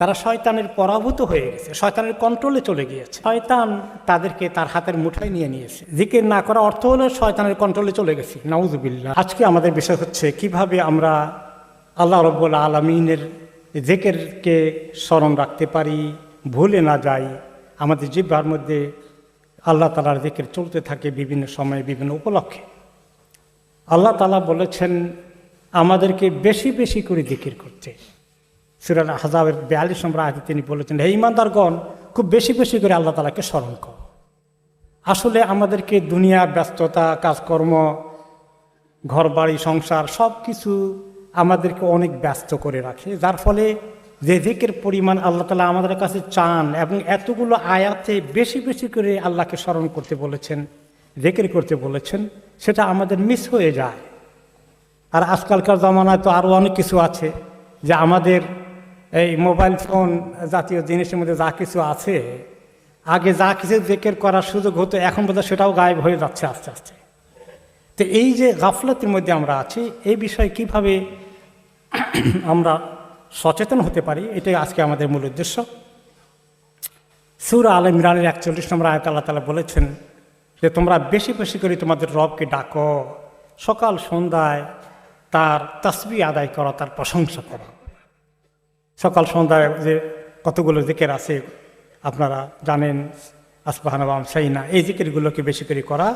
তারা শয়তানের পরাভূত হয়ে গেছে, শয়তানের কন্ট্রোলে চলে গিয়েছে। শয়তান তাদেরকে তার হাতের মুঠোয় নিয়ে নিয়েছে। জিকির না করা অর্থ হলো শয়তানের কন্ট্রোলে চলে গেছি, নাউযুবিল্লাহ। আজকে আমাদের বিষয় হচ্ছে কিভাবে আমরা আল্লাহ রাব্বুল আলামিনের জিকিরকে স্মরণ রাখতে পারি, ভুলে না যাই। আমাদের জিহ্বার মধ্যে আল্লাহ তাআলার জিকির চলতে থাকে বিভিন্ন সময়ে বিভিন্ন উপলক্ষে। আল্লাহ তাআলা বলেছেন আমাদেরকে বেশি বেশি করে জিকির করতে। সূরা আহজাবের 42 নম্বর আয়াতে তিনি বলেছেন, হে ঈমানদারগণ, খুব বেশি বেশি করে আল্লাহ তাআলাকে স্মরণ করো। আসলে আমাদেরকে দুনিয়ার ব্যস্ততা, কাজকর্ম, ঘরবাড়ি, সংসার সব কিছু আমাদেরকে অনেক ব্যস্ত করে রাখে, যার ফলে যে জিকির পরিমাণ আল্লাহ তাআলা আমাদের কাছে চান এবং এতগুলো আয়াতে বেশি বেশি করে আল্লাহকে স্মরণ করতে বলেছেন, জিকির করতে বলেছেন, সেটা আমাদের মিস হয়ে যায়। আর আজকালকার জামানায় তো আরও অনেক কিছু আছে, যে আমাদের এই মোবাইল ফোন জাতীয় জিনিসের মধ্যে যা কিছু আছে, আগে যা কিছু জিকির করার সুযোগ হতো এখন বোধহয় সেটাও গায়েব হয়ে যাচ্ছে আস্তে আস্তে। তো এই যে গাফলতের মধ্যে আমরা আছি, এই বিষয়ে কিভাবে আমরা সচেতন হতে পারি, এটাই আজকে আমাদের মূল উদ্দেশ্য। সূরা আলে ইমরানের 41 নম্বর আয়াতে আল্লাহ তাআলা বলেছেন যে তোমরা বেশি বেশি করে তোমাদের রবকে ডাকো, সকাল সন্ধ্যায় তার তাসবিহ আদায় করো, তার প্রশংসা করো। সকাল সন্ধ্যায় যে কতগুলো জিকির আছে আপনারা জানেন, আসবাহানা ওয়া আমসাইনা, এই জিকিরগুলোকে বেশি করে করা।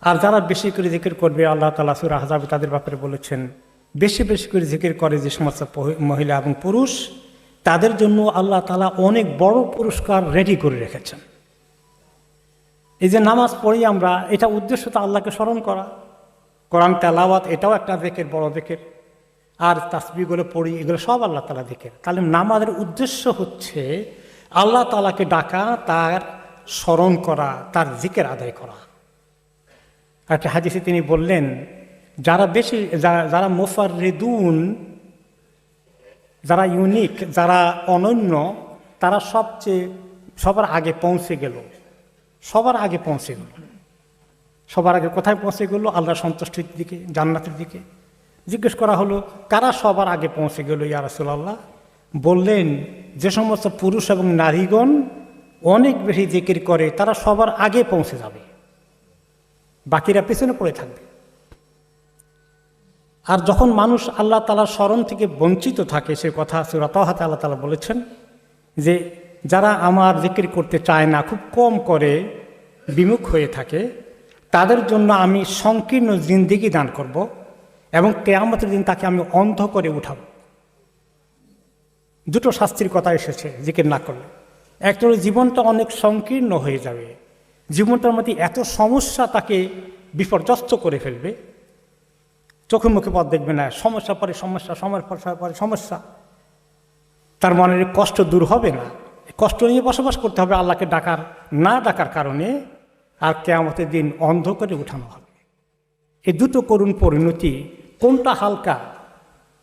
আর যারা বেশি করে জিকির করবে, আল্লাহ তাআলা সূরা আহজাবে তাদের ব্যাপারে বলেছেন বেশি বেশি করে জিকির করে যে সমস্ত মহিলা এবং পুরুষ, তাদের জন্য আল্লাহ তাআলা অনেক বড় পুরস্কার রেডি করে রেখেছেন। এই যে নামাজ পড়ি আমরা, এটা উদ্দেশ্য তো আল্লাহকে স্মরণ করা। কোরআন তেলাওয়াত এটাও একটা জিকির, বড় জিকির। আর তাসবিহগুলো পড়ি, এগুলো সব আল্লাহ তাআলা জিকির। তাহলে নামাজের উদ্দেশ্য হচ্ছে আল্লাহ তাআলাকে ডাকা, তার স্মরণ করা, তার জিকির আদায় করা। একটা হাদিসে তিনি বললেন যারা মুফাররিদুন, যারা ইউনিক, যারা অনন্য, তারা সবার আগে পৌঁছে গেল। সবার আগে পৌঁছে গেল। সবার আগে কোথায় পৌঁছে গেল? আল্লাহর সন্তুষ্টির দিকে, জান্নাতের দিকে। জিজ্ঞেস করা হলো কারা সবার আগে পৌঁছে গেল ইয়া রাসূলুল্লাহ? বললেন যে সমস্ত পুরুষ এবং নারীগণ অনেক বেশি জিকির করে তারা সবার আগে পৌঁছে যাবে, বাকিরা পেছনে পড়ে থাকবে। আর যখন মানুষ আল্লাহ তাআলার স্মরণ থেকে বঞ্চিত থাকে, সে কথা সূরা তাহাতে আল্লাহ তাআলা বলেছেন যে যারা আমার জিকির করতে চায় না, খুব কম করে, বিমুখ হয়ে থাকে, তাদের জন্য আমি সংকীর্ণ জিন্দেগি দান করব এবং কিয়ামতের দিন তাকে আমি অন্ধ করে উঠাব। দুটো শাস্তির কথা এসেছে জিকির না করলে। একটা হলো জীবনটা অনেক সংকীর্ণ হয়ে যাবে, জীবনটার মধ্যে এত সমস্যা তাকে বিপর্যস্ত করে ফেলবে, চোখে মুখে পথ দেখবে না, সমস্যা পরে সমস্যা, সমস্যা পরে সমস্যা, তার মনের কষ্ট দূর হবে না। কষ্ট নিয়ে বসবাস করতে হবে আল্লাহকে না ডাকার কারণে, আর কিয়ামতের দিন অন্ধ করে উঠানো হবে। এই দুটো করুণ পরিণতি, কোনটা হালকা?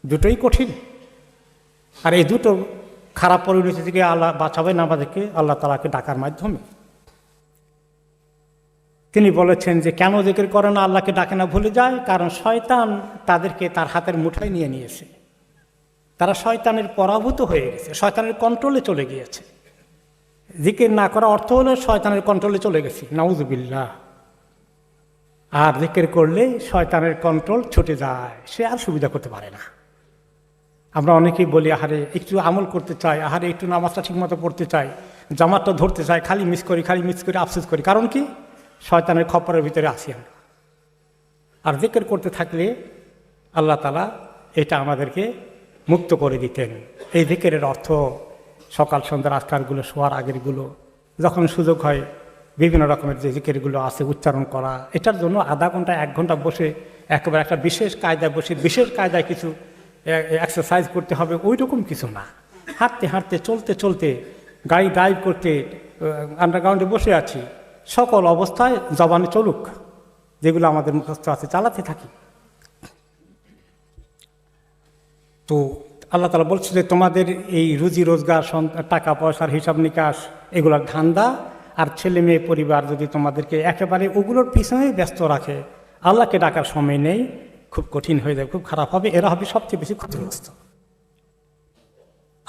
দুটোই কঠিন। আর এই দুটো খারাপ পরিণতি থেকে আল্লাহ বাঁচাবেন আমাদেরকে আল্লাহ তাআলাকে ডাকার মাধ্যমে। তিনি বলেছেন যে কেন জিকির করে না, আল্লাহকে ডাকে না, ভুলে যায়? কারণ শয়তান তাদেরকে তার হাতের মুঠোয় নিয়ে নিয়েছে। তারা শয়তানের পরাভূত হয়ে গেছে, শয়তানের কন্ট্রোলে চলে গিয়েছে। জিকির না করা অর্থ হলো শয়তানের কন্ট্রোলে চলে গেছি, নাউযুবিল্লাহ। আর জিকির করলে শয়তানের কন্ট্রোল ছুটে যায়, সে আর সুবিধা করতে পারে না। আমরা অনেকেই বলি আহারে একটু আমল করতে চাই, আহারে একটু নামাজটা ঠিকমতো পড়তে চাই, জামাতটা ধরতে চাই, খালি মিস করি আফসোস করি। কারণ কি? শয়তানের খপ্পরের ভিতরে আছি আমরা। আর জিকির করতে থাকলে আল্লাহ তাআলা এটা আমাদেরকে মুক্ত করে দিতেন। এই জিকিরের অর্থ সকাল সন্ধ্যার আজকারগুলো, শোয়ার আগেরগুলো, যখন সুযোগ হয় বিভিন্ন রকমের যে জিকিরগুলো আছে উচ্চারণ করা। এটার জন্য আধা ঘন্টা 1 ঘন্টা বসে একেবারে একটা বিশেষ কায়দায় বসে বিশেষ কায়দায় কিছু এক্সারসাইজ করতে হবে, ওই রকম কিছু না। হাঁটতে হাঁটতে, চলতে চলতে, গাড়ি ড্রাইভ করতে, আন্ডারগ্রাউন্ডে বসে আছি, সকল অবস্থায় জবানে চলুক, যেগুলো আমাদের মুখস্থ আছে চালাতে থাকি। তো আল্লাহ তাআলা বলছে যে তোমাদের এই রুজি রোজগার, টাকা পয়সার হিসাব নিকাশ, এগুলোর ধান্দা আর ছেলে মেয়ে পরিবার যদি তোমাদেরকে একেবারে ওগুলোর পিছনেই ব্যস্ত রাখে, আল্লাহকে ডাকার সময় নেই, খুব কঠিন হয়ে যাবে, খুব খারাপ হবে, এরা হবে সবচেয়ে বেশি ক্ষতিগ্রস্ত।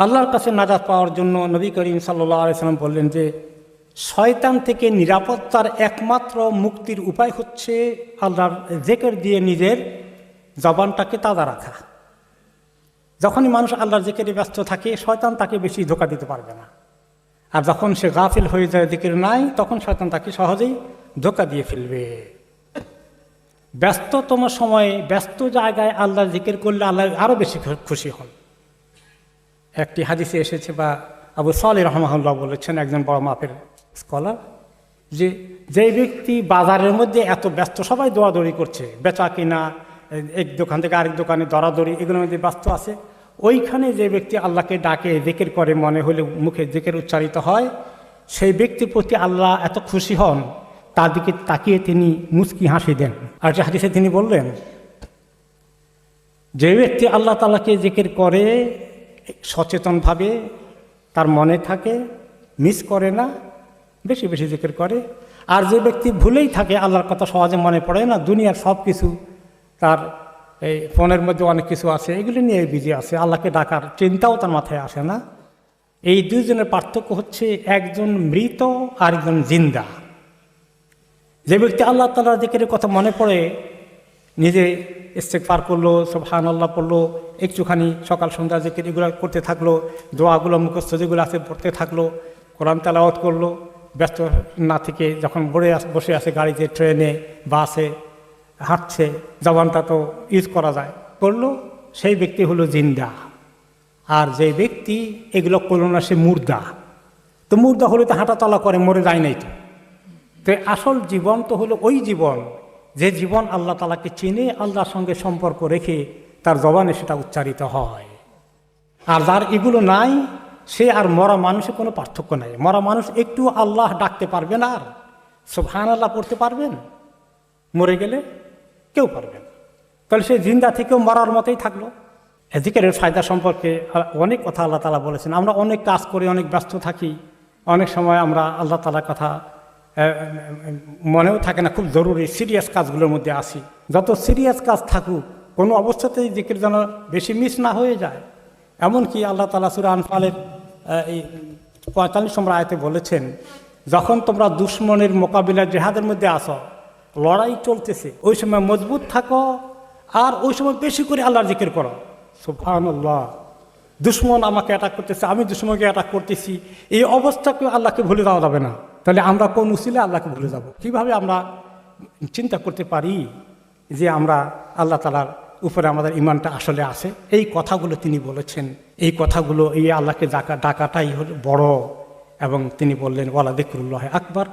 আল্লাহর কাছে নাজাত পাওয়ার জন্য নবী করিম সাল্লাল্লাহু আলাইহি সাল্লাম বললেন যে শয়তান থেকে নিরাপত্তার একমাত্র মুক্তির উপায় হচ্ছে আল্লাহর জিকির দিয়ে নিজের জবানটাকে তাজা রাখা। যখনই মানুষ আল্লাহর জিকিরে ব্যস্ত থাকে শয়তান তাকে বেশি ধোঁকা দিতে পারবে না, আর যখন সে গাফিল হয়ে যায়, জিকির নাই, তখন শয়তান তাকে সহজেই ধোঁকা দিয়ে ফেলবে। ব্যস্ততম সময়ে ব্যস্ত জায়গায় আল্লাহর জিকির করলে আল্লাহ আরও বেশি খুশি হন। একটি হাদিসে এসেছে, বা আবু সালেহ রাহমাহুল্লাহ বলেছেন, একজন বড় মাপের স্কলার, যে ব্যক্তি বাজারের মধ্যে এত ব্যস্ত, সবাই দৌড়াদৌড়ি করছে, বেচা কিনা, এক দোকান থেকে আরেক দোকানে দৌড়াদৌড়ি, এগুলোর মধ্যে ব্যস্ত আছে, ওইখানে যে ব্যক্তি আল্লাহকে ডাকে, জিকির করে, মনে হলে মুখে জিকির উচ্চারিত হয়, সেই ব্যক্তির প্রতি আল্লাহ এত খুশি হন, তার দিকে তাকিয়ে তিনি মুচকি হাসি দেন। আর যে হাদিসে তিনি বললেন, যে ব্যক্তি আল্লাহ তাআলাকে জিকির করে সচেতনভাবে, তার মনে থাকে, মিস করে না, বেশি বেশি জিকির করে, আর যে ব্যক্তি ভুলেই থাকে, আল্লাহর কথা সহজে মনে পড়ে না, দুনিয়ার সব কিছু, তার এই ফোনের মধ্যে অনেক কিছু আছে, এগুলি নিয়ে বিজি আছে, আল্লাহকে ডাকার চিন্তাও তার মাথায় আসে না। এই দুইজনের পার্থক্য হচ্ছে একজন মৃত আর একজন জিন্দা। যে ব্যক্তি আল্লাহ তাআলার জিকিরের কথা মনে পড়ে, নিজে ইস্তেগফার করলো, সুবহানাল্লাহ পড়লো, একটুখানি সকাল সন্ধ্যা জিকির এগুলো করতে থাকলো, দোয়াগুলো মুখস্থ যেগুলো আছে পড়তে থাকলো, কোরআন তেলাওয়াত করলো, ব্যস্ত না থেকে যখন বসে আছে গাড়িতে, ট্রেনে, বাসে, হাঁটছে, জবানটা তো ইউজ করা যায়, করলো, সেই ব্যক্তি হলো জিন্দা। আর যে ব্যক্তি এগুলো করলো না, সে মুর্দা। তো মুর্দা হলে তো হাঁটা চলা করে, মরে যায় নাই। তো আসল জীবন তো হলো ওই জীবন, যে জীবন আল্লাহ তাআলাকে চিনে, আল্লাহর সঙ্গে সম্পর্ক রেখে তার জবানে সেটা উচ্চারিত হয়। আর যার এগুলো নাই, সে আর মরা মানুষের কোনো পার্থক্য নাই। মরা মানুষ একটু আল্লাহ ডাকতে পারবে না, আর সুবহানাল্লাহ পড়তে পারবেন, মরে গেলে কেউ পারবেন। তাহলে সে জিন্দা থেকেও মরার মতোই থাকলো। জিকিরের ফায়দা সম্পর্কে অনেক কথা আল্লাহ তাআলা বলেছেন। আমরা অনেক কাজ করি, অনেক ব্যস্ত থাকি, অনেক সময় আমরা আল্লাহ তাআলার কথা মনেও থাকে না, খুব জরুরি সিরিয়াস কাজগুলোর মধ্যে আসি। যত সিরিয়াস কাজ থাকুক, কোনো অবস্থাতেই জিকির যেন বেশি মিস না হয়ে যায়। এমনকি আল্লাহ তাআলা সূরা আনফালের এই 45 নম্বর আয়াতে বলেছেন, যখন তোমরা দুশমনের মোকাবিলা জেহাদের মধ্যে আসো, লড়াই চলতেছে, ওই সময় মজবুত থাকো, আর ওই সময় বেশি করে আল্লাহর জিকির করো। সুবহানাল্লাহ, দুশমন আমাকে অ্যাটাক করতেছে, আমি দুশমনকে অ্যাটাক করতেছি, এই অবস্থাকে আল্লাহকে ভুলে যাওয়া যাবে না। তাহলে আমরা কোন উসিলে আল্লাহকে ভুলে যাব? কিভাবে আমরা চিন্তা করতে পারি যে আমরা আল্লাহ তাআলার উপরে আমাদের ইমানটা আসলে আছে? এই কথাগুলো তিনি বলেছেন, এই কথাগুলো, এই আল্লাহকে ডাকাটাই হল বড়। এবং তিনি বললেন, ওয়ালা যিকরুল্লাহি আকবার,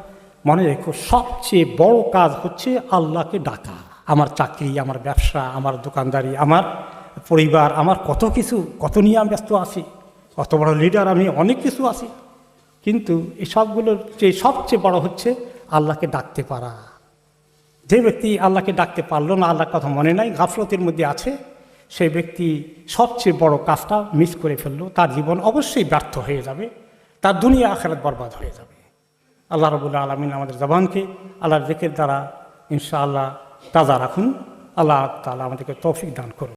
মনে রেখো সবচেয়ে বড় কাজ হচ্ছে আল্লাহকে ডাকা। আমার চাকরি, আমার ব্যবসা, আমার দোকানদারি, আমার পরিবার, আমার কত কিছু, কত নিয়ে আমি ব্যস্ত আছি, কত বড় লিডার আমি, অনেক কিছু আছি, কিন্তু এই সবগুলোর চেয়ে সবচেয়ে বড় হচ্ছে আল্লাহকে ডাকতে পারা। যে ব্যক্তি আল্লাহকে ডাকতে পারলো না, আল্লাহর কথা মনে নাই, গাফলতের মধ্যে আছে, সেই ব্যক্তি সবচেয়ে বড় কাজটা মিস করে ফেললো। তার জীবন অবশ্যই ব্যর্থ হয়ে যাবে, তার দুনিয়া আখিরাত বরবাদ হয়ে যাবে। আল্লাহ রাব্বুল আলামিন আমাদের জবানকে আল্লাহর জিকির দ্বারা ইনশাআল্লাহ তাজা রাখুন। আল্লাহ তাআলা আমাদেরকে তৌফিক দান করুন।